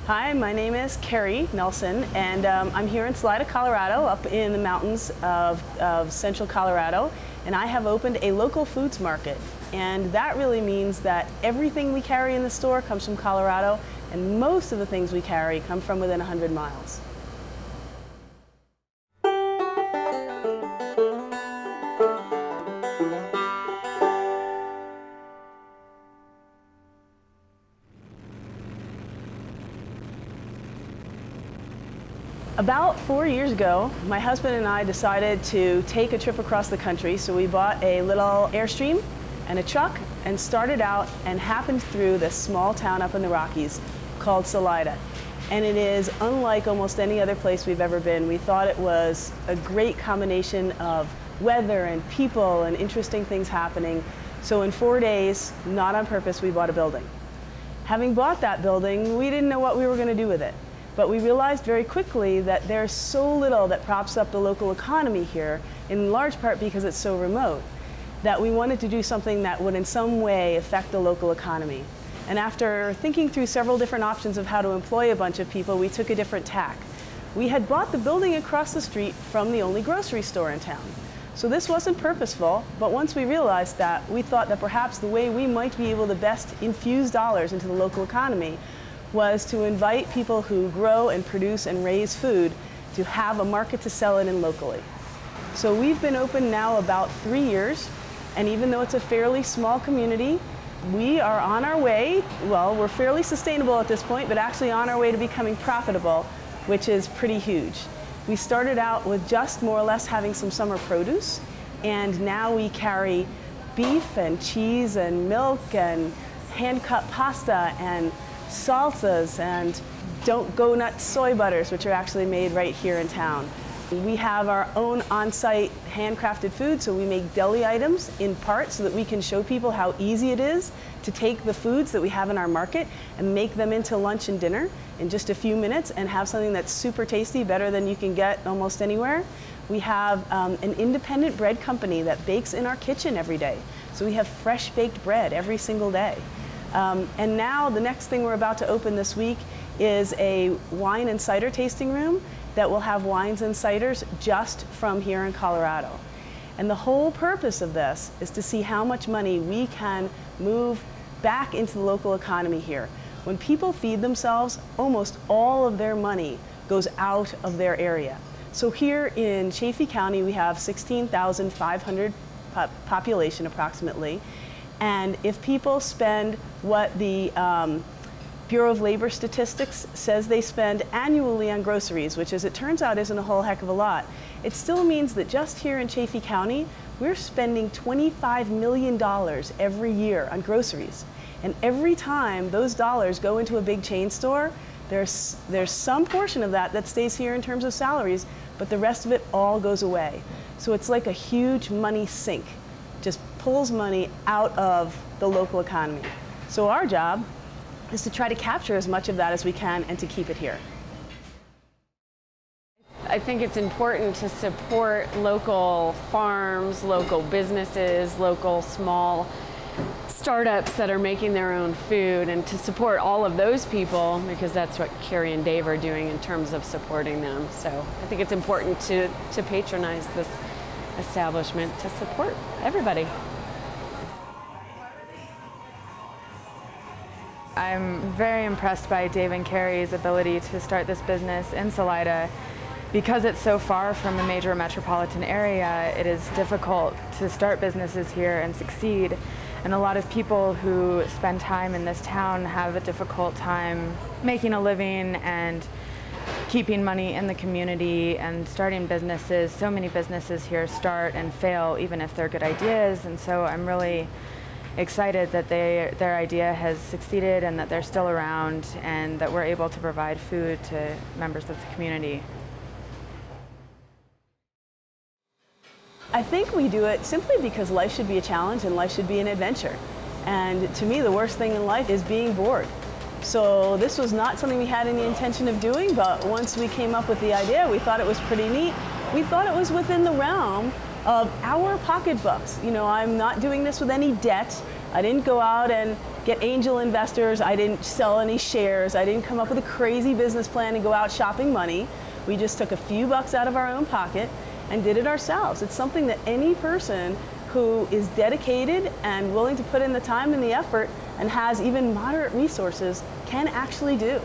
Hi, my name is Kerry Nelson, and I'm here in Salida, Colorado, up in the mountains of central Colorado, and I have opened a local foods market. And that really means that everything we carry in the store comes from Colorado, and most of the things we carry come from within 100 miles. About 4 years ago, my husband and I decided to take a trip across the country, so we bought a little Airstream and a truck and started out and happened through this small town up in the Rockies called Salida. And it is unlike almost any other place we've ever been. We thought it was a great combination of weather and people and interesting things happening. So in 4 days, not on purpose, we bought a building. Having bought that building, we didn't know what we were going to do with it. But we realized very quickly that there's so little that props up the local economy here, in large part because it's so remote, that we wanted to do something that would in some way affect the local economy. And after thinking through several different options of how to employ a bunch of people, we took a different tack. We had bought the building across the street from the only grocery store in town. So this wasn't purposeful, but once we realized that, we thought that perhaps the way we might be able to best infuse dollars into the local economy was to invite people who grow and produce and raise food to have a market to sell it in locally. So we've been open now about 3 years, and even though it's a fairly small community, we are on our way. Well, we're fairly sustainable at this point, but actually on our way to becoming profitable, which is pretty huge. We started out with just more or less having some summer produce, and now we carry beef and cheese and milk and hand-cut pasta and salsas and don't go nuts soy butters, which are actually made right here in town. We have our own on-site handcrafted food, so we make deli items in part so that we can show people how easy it is to take the foods that we have in our market and make them into lunch and dinner in just a few minutes and have something that's super tasty, better than you can get almost anywhere. We have an independent bread company that bakes in our kitchen every day. So we have fresh baked bread every single day. And now the next thing we're about to open this week is a wine and cider tasting room that will have wines and ciders just from here in Colorado. And the whole purpose of this is to see how much money we can move back into the local economy here. When people feed themselves, almost all of their money goes out of their area. So here in Chaffee County, we have 16,500 population approximately. And if people spend what the Bureau of Labor Statistics says they spend annually on groceries, which as it turns out isn't a whole heck of a lot, it still means that just here in Chaffee County, we're spending $25 million every year on groceries. And every time those dollars go into a big chain store, there's some portion of that that stays here in terms of salaries, but the rest of it all goes away. So it's like a huge money sink. Just pulls money out of the local economy. So our job is to try to capture as much of that as we can and to keep it here. I think it's important to support local farms, local businesses, local small startups that are making their own food, and to support all of those people, because that's what Kerry and Dave are doing in terms of supporting them. So I think it's important to patronize this establishment to support everybody. I'm very impressed by Dave and Kerry's ability to start this business in Salida. Because it's so far from a major metropolitan area, it is difficult to start businesses here and succeed. And a lot of people who spend time in this town have a difficult time making a living and keeping money in the community and starting businesses. So many businesses here start and fail even if they're good ideas, and so I'm really excited that their idea has succeeded and that they're still around and that we're able to provide food to members of the community. I think we do it simply because life should be a challenge and life should be an adventure. And to me, the worst thing in life is being bored. So this was not something we had any intention of doing, but once we came up with the idea, we thought it was pretty neat. We thought it was within the realm of our pocketbooks. You know, I'm not doing this with any debt. I didn't go out and get angel investors. I didn't sell any shares. I didn't come up with a crazy business plan and go out shopping money. We just took a few bucks out of our own pocket and did it ourselves. It's something that any person who is dedicated and willing to put in the time and the effort and has even moderate resources can actually do.